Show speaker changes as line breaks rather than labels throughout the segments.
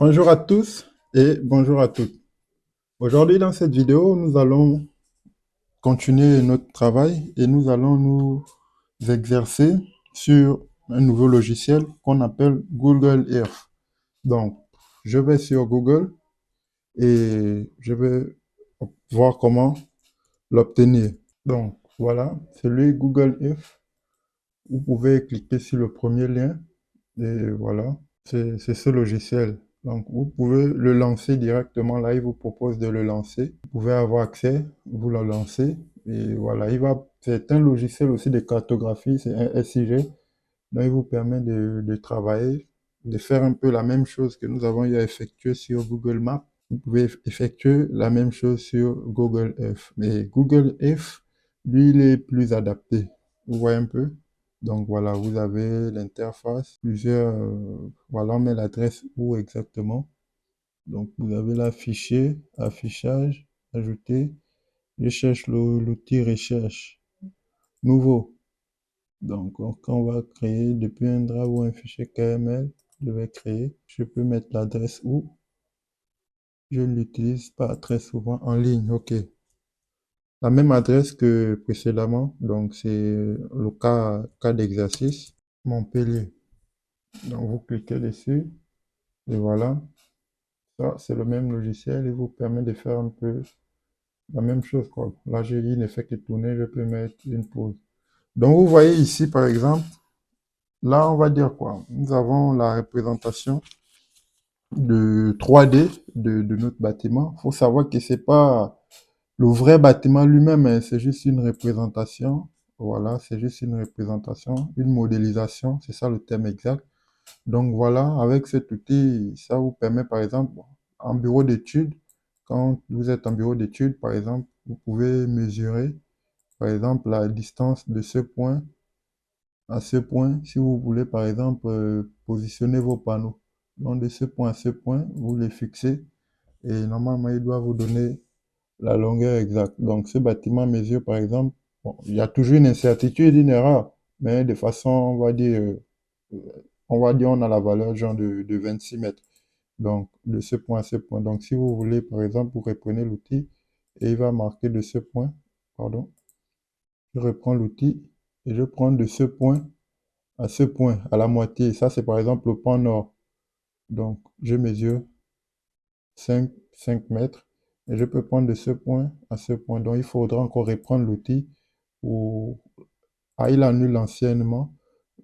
Bonjour à tous et bonjour à toutes. Aujourd'hui, dans cette vidéo, nous allons continuer notre travail et nous allons nous exercer sur un nouveau logiciel qu'on appelle Google Earth. Donc, je vais sur Google et je vais voir comment l'obtenir. Donc, voilà, c'est lui Google Earth. Vous pouvez cliquer sur le premier lien et voilà. C'est ce logiciel. Donc, vous pouvez le lancer directement. Là, il vous propose de le lancer. Vous pouvez avoir accès, vous le lancez. Et voilà, c'est un logiciel aussi de cartographie, c'est un SIG. Donc, il vous permet de travailler, de faire un peu la même chose que nous avons eu à effectuer sur Google Maps. Vous pouvez effectuer la même chose sur Google Earth. Mais Google Earth, lui, il est plus adapté. Vous voyez un peu? Donc voilà, vous avez l'interface, plusieurs, voilà, on met l'adresse où exactement. Donc vous avez là fichier, affichage, ajouter. Je cherche l'outil recherche, nouveau. Donc quand on va créer depuis un drive ou un fichier KML, je vais créer. Je peux mettre l'adresse où. Je ne l'utilise pas très souvent en ligne, ok. La même adresse que précédemment, donc c'est le cas d'exercice, Montpellier. Donc vous cliquez dessus et voilà, ça c'est le même logiciel, il vous permet de faire un peu la même chose quoi. Là j'ai eu ne fait que tourner, je peux mettre une pause. Donc vous voyez ici par exemple, là on va dire quoi? Nous avons la représentation de 3D de notre bâtiment. Il faut savoir que c'est pas le vrai bâtiment lui-même, hein, c'est juste une représentation. Voilà, c'est juste une représentation, une modélisation, c'est ça le terme exact. Donc voilà, avec cet outil, ça vous permet par exemple, en bureau d'études, quand vous êtes en bureau d'études, par exemple, vous pouvez mesurer, par exemple, la distance de ce point à ce point, si vous voulez, par exemple, positionner vos panneaux. Donc de ce point à ce point, vous les fixez et normalement, il doit vous donner la longueur exacte. Donc ce bâtiment mesure, par exemple, bon, il y a toujours une incertitude, une erreur, mais de façon, on va dire, on a la valeur genre de 26 mètres. Donc, de ce point à ce point. Donc, si vous voulez, par exemple, vous reprenez l'outil et il va marquer de ce point, pardon, je reprends l'outil et je prends de ce point à ce point, à la moitié. Ça, c'est par exemple le point nord. Donc, je mesure 5 mètres et je peux prendre de ce point à ce point. Donc, il faudra encore reprendre l'outil pour... Ah, il annule l'anciennement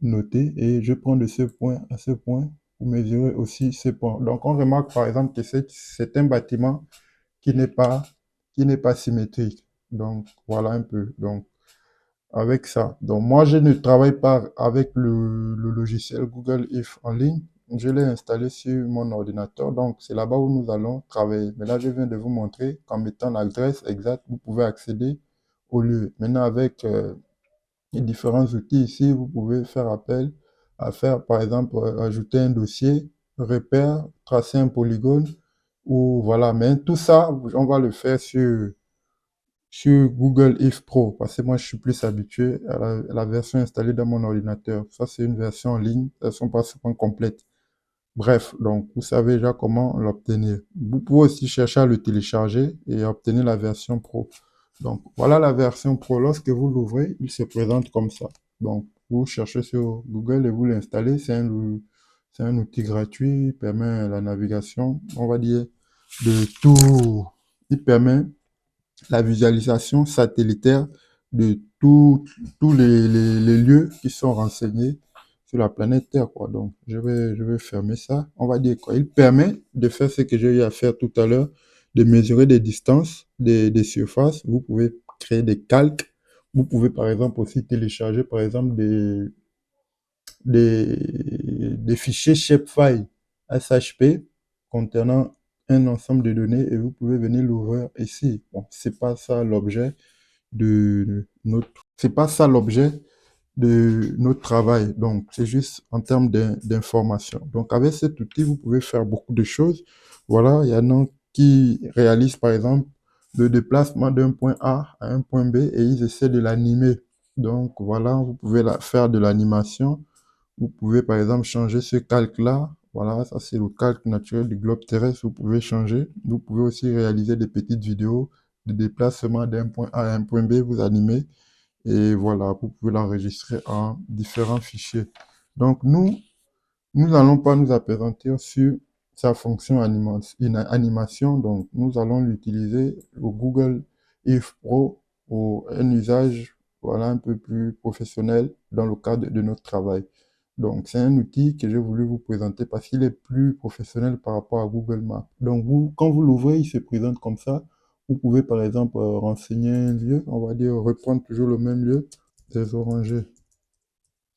noté et je prends de ce point à ce point pour mesurer aussi ce point. Donc, on remarque par exemple que c'est un bâtiment qui n'est pas, qui n'est pas symétrique. Donc, voilà un peu. Donc, avec ça. Donc, moi, je ne travaille pas avec le logiciel Google If en ligne. Je l'ai installé sur mon ordinateur. Donc, c'est là-bas où nous allons travailler. Mais là, je viens de vous montrer qu'en mettant l'adresse exacte, vous pouvez accéder au lieu. Maintenant, avec les différents outils ici, vous pouvez faire appel à faire, par exemple, ajouter un dossier, repère, tracer un polygone, ou voilà. Mais tout ça, on va le faire sur Google If Pro, parce que moi, je suis plus habitué à la version installée dans mon ordinateur. Ça, c'est une version en ligne, version pas souvent complète. Bref, donc, vous savez déjà comment l'obtenir. Vous pouvez aussi chercher à le télécharger et obtenir la version Pro. Donc, voilà la version Pro. Lorsque vous l'ouvrez, il se présente comme ça. Donc, vous cherchez sur Google et vous l'installez. C'est un outil gratuit, il permet la navigation, on va dire, de tout. Il permet la visualisation satellitaire de tous les lieux qui sont renseignés sur la planète Terre, quoi. Donc, je vais fermer ça. On va dire quoi. Il permet de faire ce que j'ai eu à faire tout à l'heure, de mesurer des distances, des surfaces. Vous pouvez créer des calques. Vous pouvez, par exemple, aussi télécharger, par exemple, des fichiers shapefile SHP contenant un ensemble de données et vous pouvez venir l'ouvrir ici. Bon, c'est pas ça l'objet c'est pas ça l'objet de notre travail. Donc, c'est juste en termes d'information. Donc, avec cet outil, vous pouvez faire beaucoup de choses. Voilà, il y en a qui réalisent, par exemple, le déplacement d'un point A à un point B et ils essaient de l'animer. Donc, voilà, vous pouvez faire de l'animation. Vous pouvez, par exemple, changer ce calque-là. Voilà, ça c'est le calque naturel du globe terrestre. Vous pouvez changer. Vous pouvez aussi réaliser des petites vidéos de déplacement d'un point A à un point B, vous animez. Et voilà, vous pouvez l'enregistrer en différents fichiers. Donc nous n'allons pas nous appesantir sur sa fonction animation. Donc nous allons l'utiliser au Google If Pro pour un usage voilà, un peu plus professionnel dans le cadre de notre travail. Donc c'est un outil que j'ai voulu vous présenter parce qu'il est plus professionnel par rapport à Google Maps. Donc vous, quand vous l'ouvrez, il se présente comme ça. Vous pouvez par exemple renseigner un lieu, on va dire reprendre toujours le même lieu, des orangers.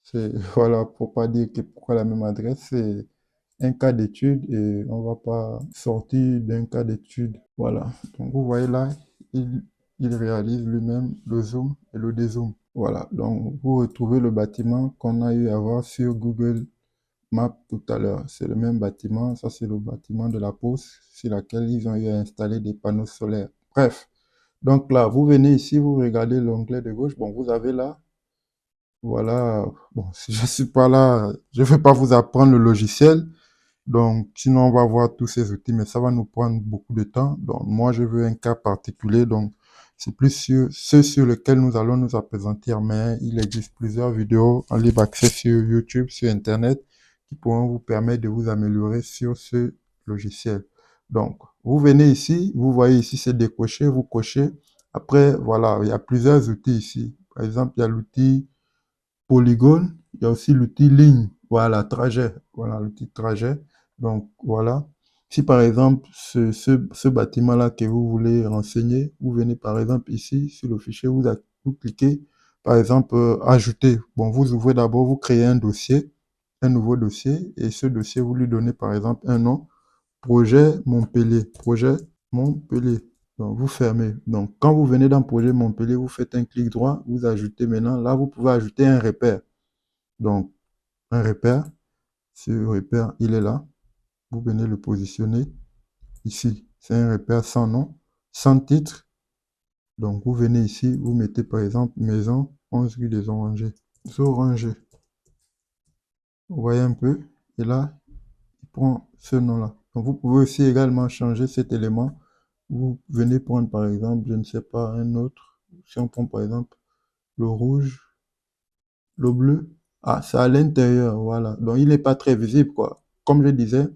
C'est, voilà, pour pas dire que pourquoi la même adresse, c'est un cas d'étude et on va pas sortir d'un cas d'étude. Voilà. Donc vous voyez là, il, il réalise lui-même le zoom et le dézoom. Voilà. Donc vous retrouvez le bâtiment qu'on a eu à voir sur Google Maps tout à l'heure. C'est le même bâtiment. Ça, c'est le bâtiment de la Poste sur laquelle ils ont eu à installer des panneaux solaires. Bref. Donc là, vous venez ici, vous regardez l'onglet de gauche. Bon, vous avez là voilà, bon, si je suis pas là, je vais pas vous apprendre le logiciel. Donc, sinon, on va voir tous ces outils, mais ça va nous prendre beaucoup de temps. Donc, moi, je veux un cas particulier. Donc, c'est plus sur ceux sur lesquels nous allons nous appesantir. Mais il existe plusieurs vidéos en libre accès sur YouTube, sur Internet, qui pourront vous permettre de vous améliorer sur ce logiciel. Donc, vous venez ici, vous voyez ici, c'est décoché, vous cochez. Après, voilà, il y a plusieurs outils ici. Par exemple, il y a l'outil polygone, il y a aussi l'outil ligne, voilà, trajet, voilà, l'outil trajet. Donc, voilà. Si par exemple, ce bâtiment-là que vous voulez renseigner, vous venez par exemple ici, sur le fichier, vous cliquez, par exemple, ajouter. Bon, vous ouvrez d'abord, vous créez un dossier, un nouveau dossier, et ce dossier, vous lui donnez par exemple un nom, projet Montpellier, projet Montpellier. Donc, vous fermez. Donc, quand vous venez dans Projet Montpellier, vous faites un clic droit, vous ajoutez maintenant. Là, vous pouvez ajouter un repère. Donc, un repère. Ce repère, il est là. Vous venez le positionner ici. C'est un repère sans nom, sans titre. Donc, vous venez ici, vous mettez par exemple Maison 11 rue des Orangers. Orangers. Vous voyez un peu. Et là, il prend ce nom-là. Donc, vous pouvez aussi également changer cet élément. Vous venez prendre par exemple, je ne sais pas, un autre. Si on prend par exemple le rouge, le bleu. Ah, c'est à l'intérieur, voilà. Donc, il n'est pas très visible, quoi. Comme je disais,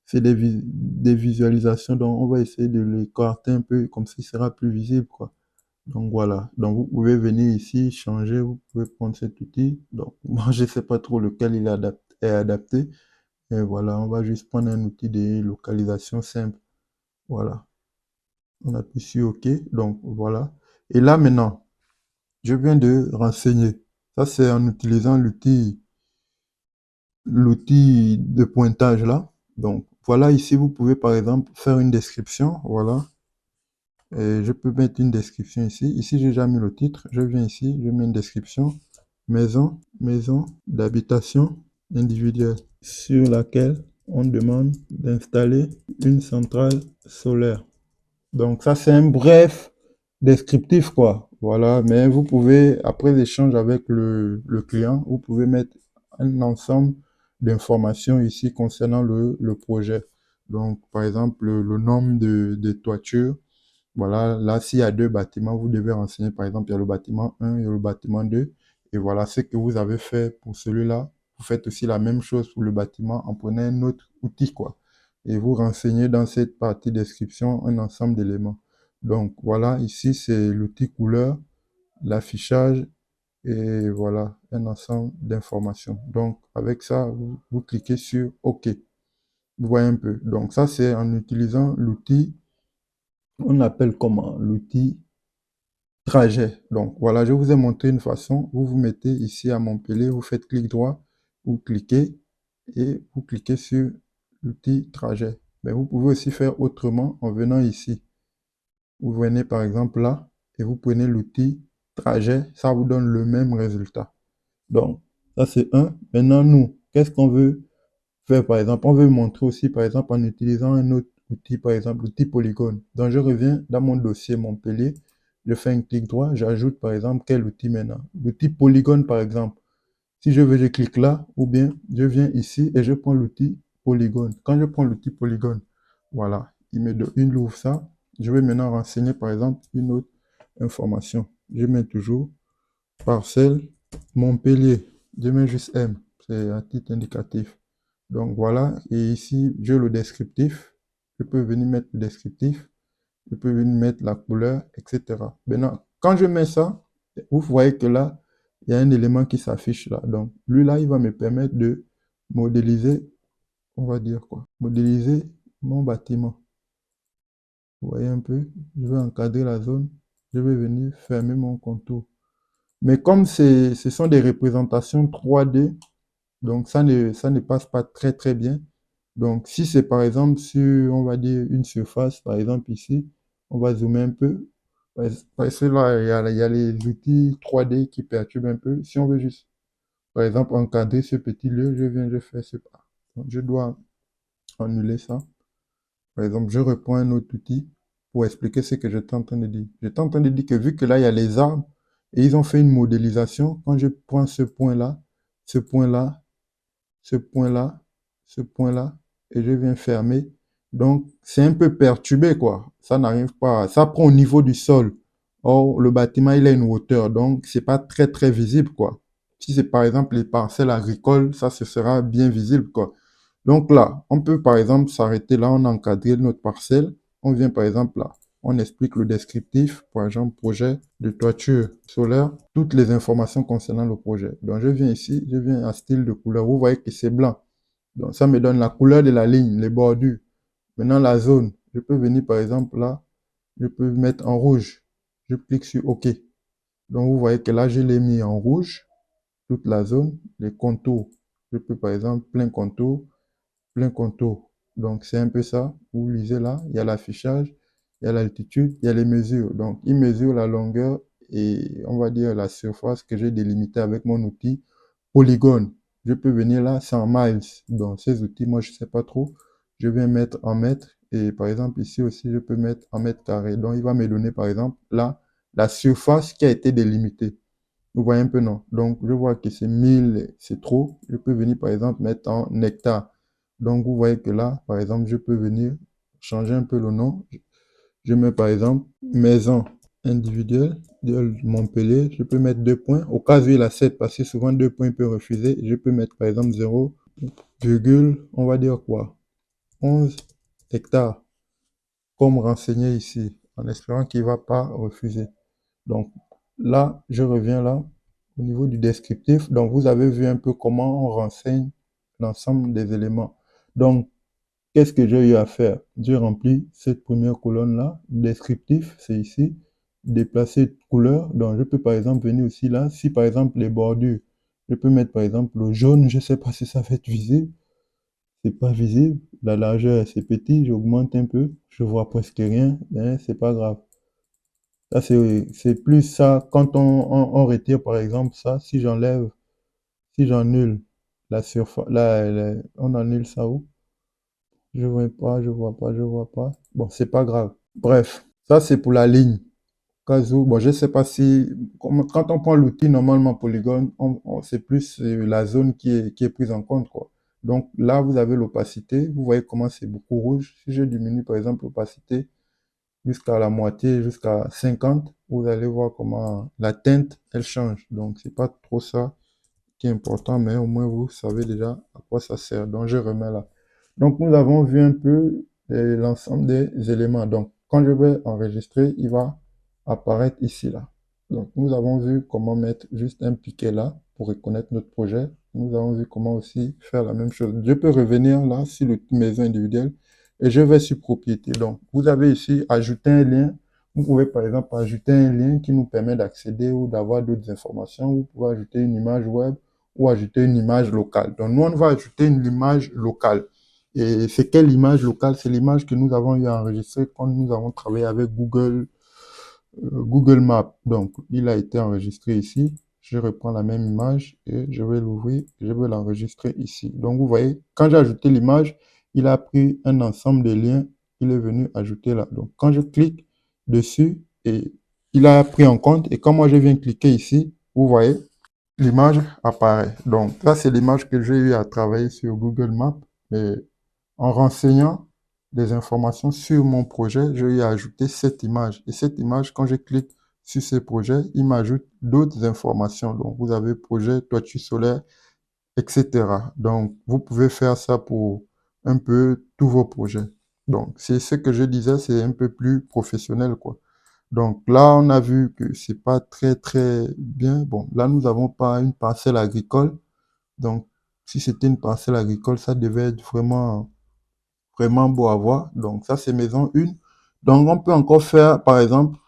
c'est des visualisations, donc on va essayer de l'écarter un peu, comme ça il sera plus visible, quoi. Donc, voilà. Donc, vous pouvez venir ici, changer, vous pouvez prendre cet outil. Donc, moi, je ne sais pas trop lequel est adapté. Et voilà, on va juste prendre un outil de localisation simple. Voilà. On appuie sur OK. Donc, voilà. Et là, maintenant, je viens de renseigner. Ça, c'est en utilisant l'outil de pointage là. Donc, voilà, ici, vous pouvez par exemple faire une description. Voilà. Et je peux mettre une description ici. Ici, j'ai déjà mis le titre. Je viens ici, je mets une description. Maison d'habitation individuelle sur laquelle on demande d'installer une centrale solaire. Donc ça, c'est un bref descriptif, quoi. Voilà, mais vous pouvez, après l'échange avec le client, vous pouvez mettre un ensemble d'informations ici concernant le projet. Donc, par exemple, le nombre de toitures. Voilà, là, s'il y a deux bâtiments, vous devez renseigner, par exemple, il y a le bâtiment 1 et le bâtiment 2. Et voilà ce que vous avez fait pour celui-là. Vous faites aussi la même chose pour le bâtiment en prenant un autre outil, quoi. Et vous renseignez dans cette partie description un ensemble d'éléments. Donc voilà, ici c'est l'outil couleur, l'affichage et voilà un ensemble d'informations. Donc avec ça, vous cliquez sur OK. Vous voyez un peu. Donc ça c'est en utilisant l'outil, on appelle comment? L'outil trajet. Donc voilà, je vous ai montré une façon. Vous vous mettez ici à Montpellier, vous faites clic droit, vous cliquez et vous cliquez sur l'outil trajet. Mais vous pouvez aussi faire autrement en venant ici. Vous venez par exemple là et vous prenez l'outil trajet, ça vous donne le même résultat. Donc, ça c'est un. Maintenant, nous, qu'est-ce qu'on veut faire par exemple? On veut montrer aussi par exemple en utilisant un autre outil, par exemple l'outil polygone. Donc, je reviens dans mon dossier Montpellier, je fais un clic droit, j'ajoute par exemple quel outil maintenant? L'outil polygone par exemple. Si je veux, je clique là, ou bien je viens ici et je prends l'outil polygone. Quand je prends l'outil polygone, voilà, il ouvre ça. Je vais maintenant renseigner, par exemple, une autre information. Je mets toujours parcelle Montpellier. Je mets juste M. C'est à titre indicatif. Donc voilà, et ici, j'ai le descriptif. Je peux venir mettre le descriptif. Je peux venir mettre la couleur, etc. Maintenant, quand je mets ça, vous voyez que là, il y a un élément qui s'affiche là. Donc, lui là, il va me permettre de modéliser, on va dire quoi, modéliser mon bâtiment. Vous voyez un peu, je vais encadrer la zone, je vais venir fermer mon contour. Mais comme ce sont des représentations 3D, donc ça ne passe pas très très bien. Donc si c'est par exemple sur, on va dire, une surface, par exemple ici, on va zoomer un peu. Parce que là, il y a les outils 3D qui perturbent un peu. Si on veut juste, par exemple, encadrer ce petit lieu, je viens, je fais ce pas. Donc, je dois annuler ça. Par exemple, je reprends un autre outil pour expliquer ce que j'étais en train de dire. J'étais en train de dire que vu que là, il y a les arbres et ils ont fait une modélisation, quand je prends ce point-là, ce point-là, ce point-là, ce point-là, et je viens fermer. Donc, c'est un peu perturbé, quoi. Ça n'arrive pas. Ça prend au niveau du sol. Or, le bâtiment, il a une hauteur, donc c'est pas très, très visible, quoi. Si c'est par exemple les parcelles agricoles, ça, ce sera bien visible, quoi. Donc là, on peut par exemple s'arrêter là, on a encadré notre parcelle. On vient par exemple là, on explique le descriptif, par exemple projet de toiture solaire, toutes les informations concernant le projet. Donc je viens ici, je viens à style de couleur. Vous voyez que c'est blanc. Donc ça me donne la couleur de la ligne, les bordures. Maintenant la zone, je peux venir par exemple là, je peux mettre en rouge. Je clique sur OK. Donc vous voyez que là, je l'ai mis en rouge, toute la zone, les contours. Je peux par exemple plein contour. Donc, c'est un peu ça. Vous lisez là, il y a l'affichage, il y a l'altitude, il y a les mesures. Donc, il mesure la longueur et on va dire la surface que j'ai délimitée avec mon outil polygone. Je peux venir là, c'est en miles. Donc, ces outils, moi, je sais pas trop. Je vais mettre en mètres et par exemple, ici aussi, je peux mettre en mètres carrés. Donc, il va me donner, par exemple, là, la surface qui a été délimitée. Vous voyez un peu, non? Donc, je vois que c'est 1000, c'est trop. Je peux venir, par exemple, mettre en hectares. Donc, vous voyez que là, par exemple, je peux venir changer un peu le nom. Je mets, par exemple, maison individuelle de Montpellier. Je peux mettre 2 points. Au cas où il a 7, parce que souvent 2 points peut refuser. Je peux mettre, par exemple, 0, on va dire quoi? 11 hectares, comme renseigné ici, en espérant qu'il ne va pas refuser. Donc là, je reviens là au niveau du descriptif. Donc vous avez vu un peu comment on renseigne l'ensemble des éléments. Donc, qu'est-ce que j'ai eu à faire? J'ai rempli cette première colonne-là. Descriptif, c'est ici. Déplacer couleur. Donc je peux par exemple venir aussi là. Si par exemple les bordures, je peux mettre par exemple le jaune. Je ne sais pas si ça va être visible. C'est pas visible. La largeur, c'est petit. J'augmente un peu. Je vois presque rien. Mais c'est pas grave. Ça, c'est plus ça, quand on retire par exemple ça, si j'enlève, si j'annule la surface, on annule ça où? Je vois pas, je vois pas, je vois pas. Bon, c'est pas grave. Bref, ça c'est pour la ligne. Cas où, bon, je sais pas si, quand on prend l'outil normalement polygone, c'est plus la zone qui est prise en compte, quoi. Donc là, vous avez l'opacité, vous voyez comment c'est beaucoup rouge. Si je diminue par exemple l'opacité, jusqu'à la moitié, jusqu'à 50, vous allez voir comment la teinte, elle change. Donc, c'est pas trop ça qui est important, mais au moins vous savez déjà à quoi ça sert. Donc, je remets là. Donc, nous avons vu un peu l'ensemble des éléments. Donc, quand je vais enregistrer, il va apparaître ici, là. Donc, nous avons vu comment mettre juste un piquet là pour reconnaître notre projet. Nous avons vu comment aussi faire la même chose. Je peux revenir là sur le maison individuelle et je vais sur propriété. Donc, vous avez ici ajouter un lien. Vous pouvez par exemple ajouter un lien qui nous permet d'accéder ou d'avoir d'autres informations. Vous pouvez ajouter une image web ou ajouter une image locale. Donc, nous, on va ajouter une image locale. Et c'est quelle image locale? C'est l'image que nous avons eu à enregistrer quand nous avons travaillé avec Google Maps. Donc, il a été enregistré ici. Je reprends la même image et je vais l'ouvrir. Je vais l'enregistrer ici. Donc, vous voyez, quand j'ai ajouté l'image, il a pris un ensemble de liens. Il est venu ajouter là. Donc, quand je clique dessus, et il a pris en compte. Et quand moi, je viens cliquer ici, vous voyez, l'image apparaît. Donc, ça, c'est l'image que j'ai eu à travailler sur Google Maps. Mais en renseignant des informations sur mon projet, je lui ai ajouté cette image. Et cette image, quand je clique sur ce projet, il m'ajoute d'autres informations. Donc, vous avez projet, toiture solaire, etc. Donc, vous pouvez faire ça pour un peu tous vos projets. Donc, c'est ce que je disais, c'est un peu plus professionnel, quoi. Donc là, on a vu que c'est pas très très bien. Bon, là, nous avons pas une parcelle agricole. Donc, si c'était une parcelle agricole, ça devait être vraiment beau à voir. Donc, ça, c'est maison 1. Donc, on peut encore faire, par exemple,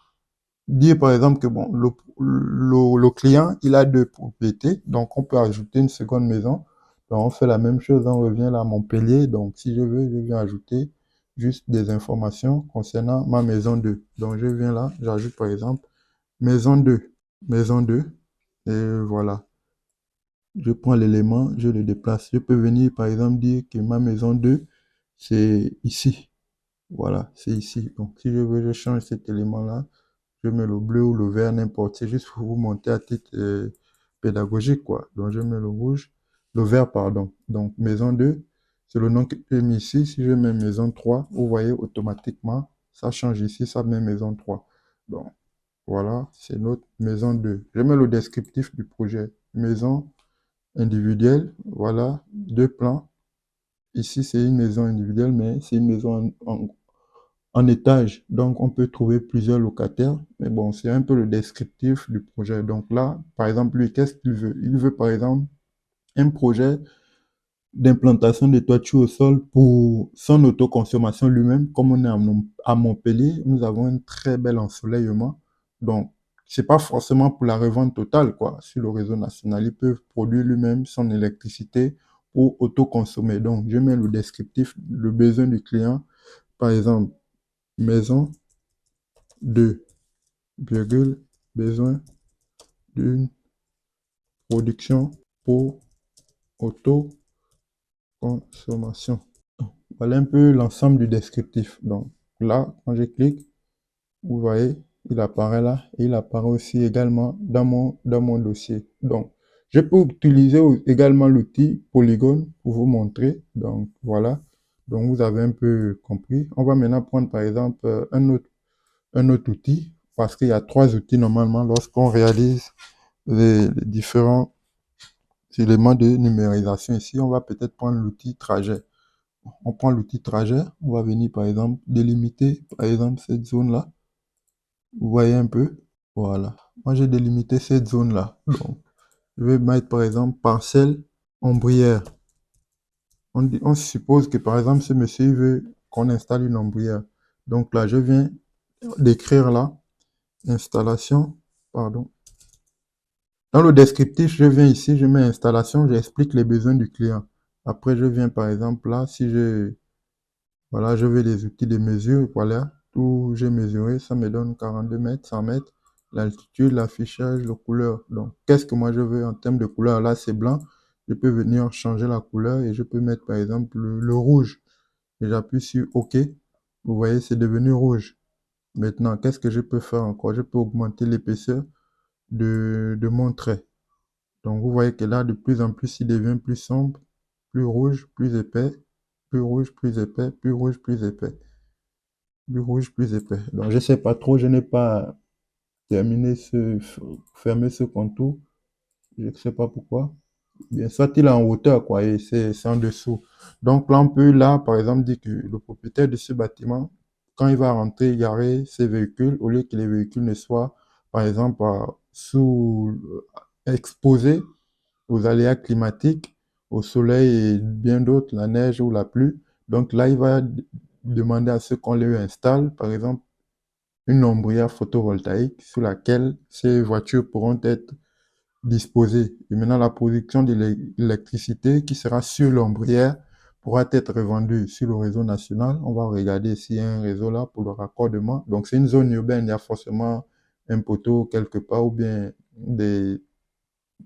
dire par exemple que bon, le client, il a deux propriétés, donc on peut ajouter une seconde maison. Donc on fait la même chose, on revient là à Montpellier. Donc si je veux, je viens ajouter juste des informations concernant ma maison 2. Donc je viens là, j'ajoute par exemple maison 2, maison 2, et voilà. Je prends l'élément, je le déplace. Je peux venir par exemple dire que ma maison 2, c'est ici. Voilà, c'est ici. Donc si je veux, je change cet élément-là. Je mets le bleu ou le vert, n'importe. C'est juste pour vous montrer à titre pédagogique, quoi. Donc, je mets le rouge, le vert, pardon. Donc, maison 2, c'est le nom que j'ai mis ici. Si je mets maison 3, vous voyez automatiquement, ça change ici, ça met maison 3. Donc, voilà, c'est notre maison 2. Je mets le descriptif du projet. Maison individuelle, voilà, deux plans. Ici, c'est une maison individuelle, mais c'est une maison en étage. Donc, on peut trouver plusieurs locataires. Mais bon, c'est un peu le descriptif du projet. Donc là, par exemple, lui, qu'est-ce qu'il veut? Il veut, par exemple, un projet d'implantation de toiture au sol pour son autoconsommation lui-même. Comme on est à Montpellier, nous avons un très bel ensoleillement. Donc, c'est pas forcément pour la revente totale, quoi. Sur le réseau national, il peut produire lui-même son électricité pour autoconsommer. Donc, je mets le descriptif, le besoin du client. Par exemple, maison de virgule, besoin d'une production pour autoconsommation. Voilà un peu l'ensemble du descriptif. Donc là, quand je clique, vous voyez, il apparaît là et il apparaît aussi également dans mon dossier. Donc, je peux utiliser également l'outil Polygone pour vous montrer. Donc, voilà. Donc, vous avez un peu compris. On va maintenant prendre, par exemple, un autre outil parce qu'il y a trois outils normalement lorsqu'on réalise les différents éléments de numérisation. Ici, on va peut-être prendre l'outil trajet. On prend l'outil trajet, on va venir par exemple délimiter par exemple cette zone-là. Vous voyez un peu? Voilà. Moi, j'ai délimité cette zone-là. Donc, je vais mettre par exemple parcelle ombrière. On suppose que par exemple, ce monsieur il veut qu'on installe une ombrière. Donc là, je viens d'écrire là, installation, pardon. Dans le descriptif, je viens ici, je mets installation, j'explique les besoins du client. Après, je viens par exemple là, si voilà, je vais les outils de mesure, voilà, tout j'ai mesuré, ça me donne 42 mètres, 100 mètres, l'altitude, l'affichage, la couleur. Donc, qu'est-ce que moi je veux en termes de couleur? Là, c'est blanc, je peux venir changer la couleur et je peux mettre par exemple le rouge. Et j'appuie sur OK. Vous voyez, c'est devenu rouge. Maintenant, qu'est-ce que je peux faire encore? Je peux augmenter l'épaisseur de mon trait. Donc vous voyez que là, de plus en plus, il devient plus sombre, plus rouge, plus épais, plus rouge, plus épais, plus rouge, plus épais, plus rouge, plus épais. Donc je sais pas trop, je n'ai pas terminé fermé ce contour. Je ne sais pas pourquoi. Bien, soit il est en hauteur, quoi, et c'est en dessous. Donc là, on peut, là, par exemple, dire que le propriétaire de ce bâtiment, quand il va rentrer, garer ses véhicules, au lieu que les véhicules ne soient, par exemple, exposés aux aléas climatiques, au soleil et bien d'autres, la neige ou la pluie. Donc là, il va demander à ce qu'on lui installe, par exemple, une ombrière photovoltaïque sur laquelle ces voitures pourront être disposées. Et maintenant, la production de l'électricité qui sera sur l'ombrière pourra être revendue sur le réseau national. On va regarder s'il y a un réseau là pour le raccordement. Donc, c'est une zone urbaine, il y a forcément un poteau quelque part ou bien des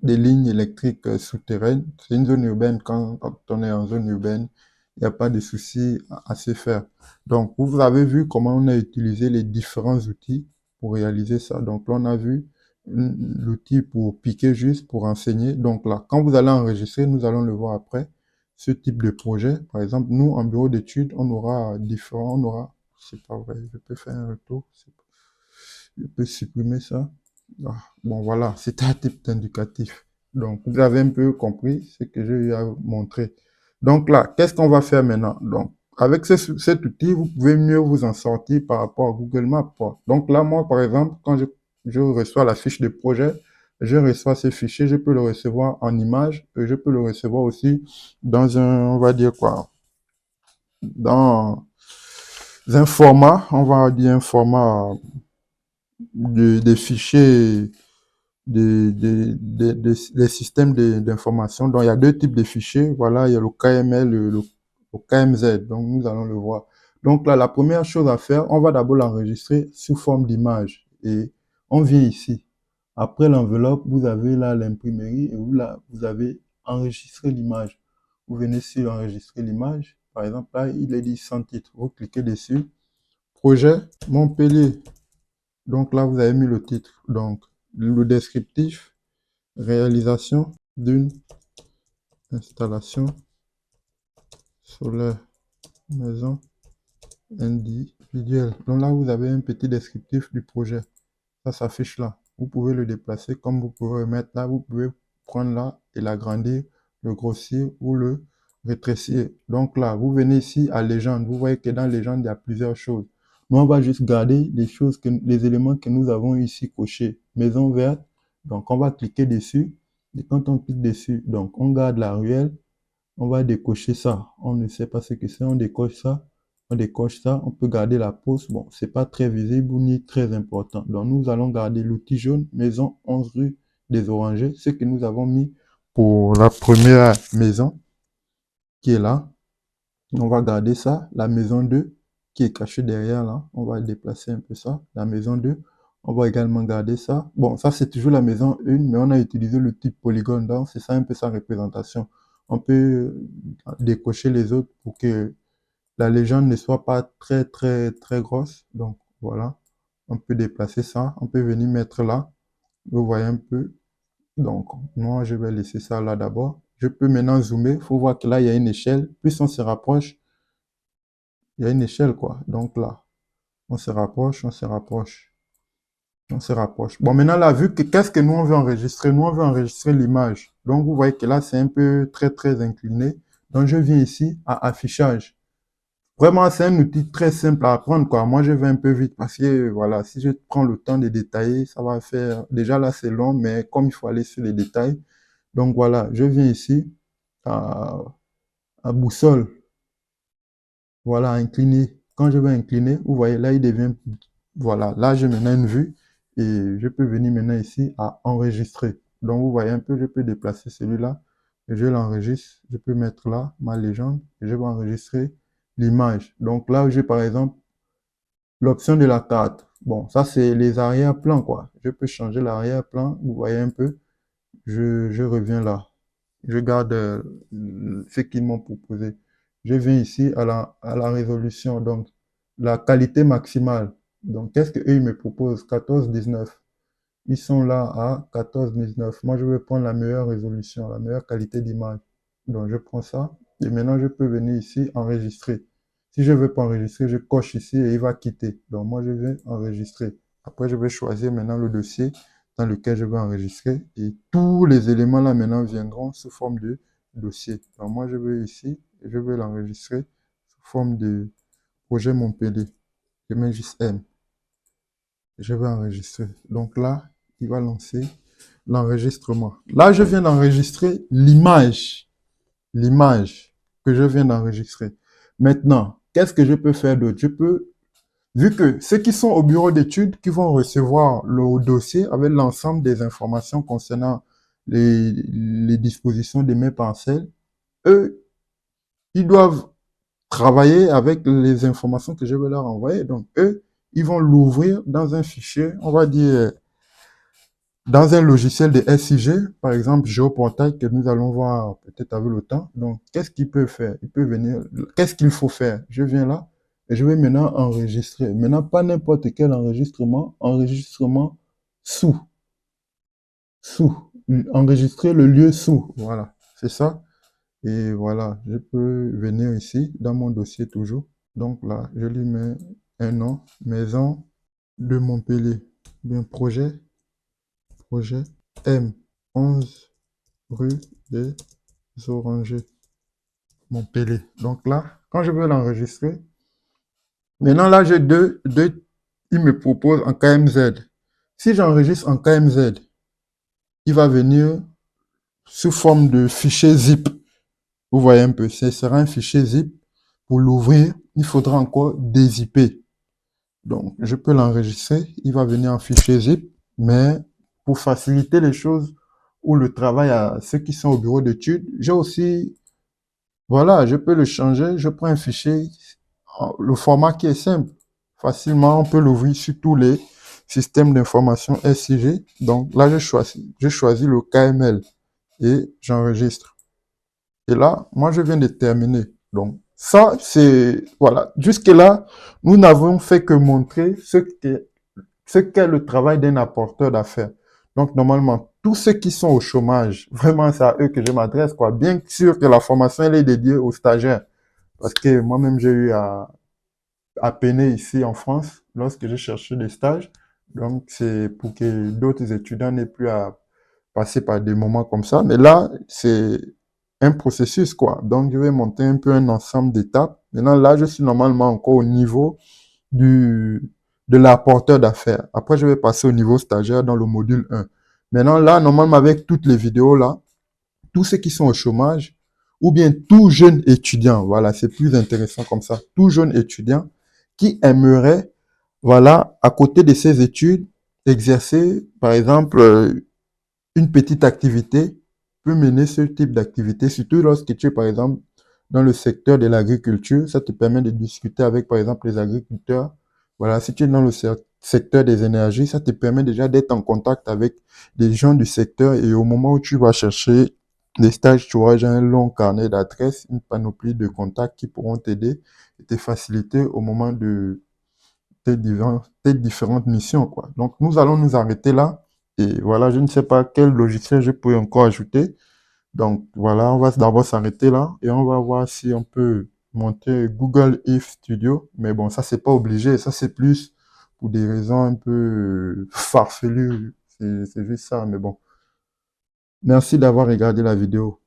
lignes électriques souterraines. C'est une zone urbaine. Quand on est en zone urbaine, il n'y a pas de souci à se faire. Donc, vous avez vu comment on a utilisé les différents outils pour réaliser ça. Donc, là, on a vu l'outil pour piquer juste, pour enseigner. Donc là, quand vous allez enregistrer, nous allons le voir après. ce type de projet. Par exemple, nous, en bureau d'études, on aura différents, on aura, c'est pas vrai, je peux faire un retour, je peux supprimer ça. Ah, bon, voilà, c'était un type d'indicatif. Donc, vous avez un peu compris ce que j'ai eu à vous montrer. Donc là, qu'est-ce qu'on va faire maintenant? Donc, avec cet outil, vous pouvez mieux vous en sortir par rapport à Google Maps, quoi. Donc là, moi, par exemple, quand je reçois la fiche de projet, je reçois ce fichier, je peux le recevoir en image et je peux le recevoir aussi dans un, on va dire quoi, dans un format, on va dire un format de fichiers des systèmes d'information. Donc, il y a deux types de fichiers. Voilà, il y a le KML et le KMZ. Donc, nous allons le voir. Donc, là, la première chose à faire, on va d'abord l'enregistrer sous forme d'image. Et on vient ici. Après l'enveloppe, vous avez là l'imprimerie et vous, là, vous avez enregistré l'image. Vous venez sur enregistrer l'image. Par exemple, là, il est dit sans titre. Vous cliquez dessus. Projet Montpellier. Donc là, vous avez mis le titre. Donc, le descriptif, réalisation d'une installation solaire maison individuelle. Donc là, vous avez un petit descriptif du projet. Ça s'affiche là. Vous pouvez le déplacer comme vous pouvez le mettre là. Vous pouvez prendre là et l'agrandir, le grossir ou le rétrécir. Donc là, vous venez ici à légende. Vous voyez que dans légende, il y a plusieurs choses. Nous, on va juste garder les choses, les éléments que nous avons ici cochés. Maison verte. Donc, on va cliquer dessus. Et quand on clique dessus, donc on garde la ruelle. On va décocher ça. On ne sait pas ce que c'est. On décoche ça. On décoche ça. On peut garder la pause. Bon, c'est pas très visible ni très important. Donc, nous allons garder l'outil jaune, maison 11 rue des Orangers, ce que nous avons mis pour la première maison qui est là. On va garder ça. La maison 2 qui est cachée derrière là. On va déplacer un peu ça. La maison 2. On va également garder ça. Bon, ça c'est toujours la maison 1, mais on a utilisé le type polygone. Donc, c'est ça un peu sa représentation. On peut décocher les autres pour que la légende ne soit pas très, très, très grosse. Donc, voilà. On peut déplacer ça. On peut venir mettre là. Vous voyez un peu. Donc, moi, je vais laisser ça là d'abord. Je peux maintenant zoomer. Il faut voir que là, il y a une échelle. Plus on se rapproche, il y a une échelle, quoi. Donc là, on se rapproche, on se rapproche, on se rapproche. Bon, maintenant, là, vu que qu'est-ce que nous, on veut enregistrer? Nous, on veut enregistrer l'image. Donc, vous voyez que là, c'est un peu très, très incliné. Donc, je viens ici à affichage. Vraiment, c'est un outil très simple à apprendre, quoi. Moi, je vais un peu vite parce que, voilà, si je prends le temps de détailler, ça va faire... Déjà, là, c'est long, mais comme il faut aller sur les détails. Donc, voilà, je viens ici à, à boussole. Voilà, incliner. Quand je vais incliner, vous voyez, là, il devient... Voilà, là, j'ai maintenant une vue et je peux venir maintenant ici à enregistrer. Donc, vous voyez un peu, je peux déplacer celui-là et je l'enregistre. Je peux mettre là ma légende et je vais enregistrer l'image. Donc, là, j'ai par exemple l'option de la carte. Bon, ça, c'est les arrière-plans, quoi. Je peux changer l'arrière-plan. Vous voyez un peu. Je reviens là. Je garde ce qu'ils m'ont proposé. Je viens ici à la résolution, donc la qualité maximale. Donc, qu'est-ce qu'eux, ils me proposent? 14:19. Ils sont là à 14:19. Moi, je vais prendre la meilleure résolution, la meilleure qualité d'image. Donc, je prends ça. Et maintenant, je peux venir ici, enregistrer. Si je ne veux pas enregistrer, je coche ici et il va quitter. Donc, moi, je vais enregistrer. Après, je vais choisir maintenant le dossier dans lequel je vais enregistrer. Et tous les éléments là maintenant viendront sous forme de dossier. Donc, moi, je vais ici et je vais l'enregistrer sous forme de projet Montpellier. Je mets juste M. Je vais enregistrer. Donc là, il va lancer l'enregistrement. Là, je viens d'enregistrer l'image. L'image que je viens d'enregistrer. Maintenant, qu'est-ce que je peux faire d'autre? Je peux, vu que ceux qui sont au bureau d'études, qui vont recevoir le dossier avec l'ensemble des informations concernant les dispositions de mes parcelles, eux, ils doivent travailler avec les informations que je vais leur envoyer. Donc, eux, ils vont l'ouvrir dans un fichier, on va dire, dans un logiciel de SIG, par exemple Géoportail, que nous allons voir peut-être avec le temps. Donc, qu'est-ce qu'il peut faire? Il peut venir, qu'est-ce qu'il faut faire? Je viens là et je vais maintenant enregistrer. Maintenant, pas n'importe quel enregistrement, enregistrement sous, sous, enregistrer le lieu sous. Voilà, c'est ça. Et voilà, je peux venir ici dans mon dossier toujours. Donc là, je lui mets un nom, maison de Montpellier. Bien, projet M, 11 rue des Orangers, Montpellier. Donc là, quand je veux l'enregistrer, maintenant là, j'ai il me propose en KMZ. Si j'enregistre en KMZ, il va venir sous forme de fichier zip. Vous voyez un peu, ce sera un fichier zip. Pour l'ouvrir, il faudra encore dézipper. Donc, je peux l'enregistrer, il va venir en fichier zip, mais pour faciliter les choses ou le travail à ceux qui sont au bureau d'études, j'ai aussi, voilà, je peux le changer, je prends un fichier, le format qui est simple. Facilement, on peut l'ouvrir sur tous les systèmes d'information SIG. Donc là, je choisis le KML et j'enregistre. Et là, moi, je viens de terminer. Donc, ça, c'est, voilà. Jusque-là, nous n'avons fait que montrer ce qu'est le travail d'un apporteur d'affaires. Donc, normalement, tous ceux qui sont au chômage, vraiment, c'est à eux que je m'adresse, quoi. Bien sûr que la formation, elle est dédiée aux stagiaires. Parce que moi-même, j'ai eu à peiner ici en France lorsque j'ai cherché des stages. Donc, c'est pour que d'autres étudiants n'aient plus à passer par des moments comme ça. Mais là, c'est un processus, quoi. Donc, je vais monter un peu un ensemble d'étapes. Maintenant, là, je suis normalement encore au niveau du, de l'apporteur d'affaires. Après, je vais passer au niveau stagiaire dans le module 1. Maintenant, là, normalement, avec toutes les vidéos, là, tous ceux qui sont au chômage, ou bien tout jeune étudiant, voilà, c'est plus intéressant comme ça, tout jeune étudiant qui aimerait, voilà, à côté de ses études, exercer, par exemple, une petite activité peut mener ce type d'activité, surtout lorsque tu es, par exemple, dans le secteur de l'agriculture. Ça te permet de discuter avec, par exemple, les agriculteurs. Voilà, si tu es dans le secteur des énergies, ça te permet déjà d'être en contact avec des gens du secteur et au moment où tu vas chercher des stages, tu auras déjà un long carnet d'adresses, une panoplie de contacts qui pourront t'aider et te faciliter au moment de tes différentes missions, quoi. Donc, nous allons nous arrêter là. Et voilà, je ne sais pas quel logiciel je peux encore ajouter. Donc, voilà, on va d'abord s'arrêter là et on va voir si on peut monter Google If Studio. Mais bon, ça, c'est pas obligé. Ça, c'est plus pour des raisons un peu farfelues. C'est juste ça. Mais bon, merci d'avoir regardé la vidéo.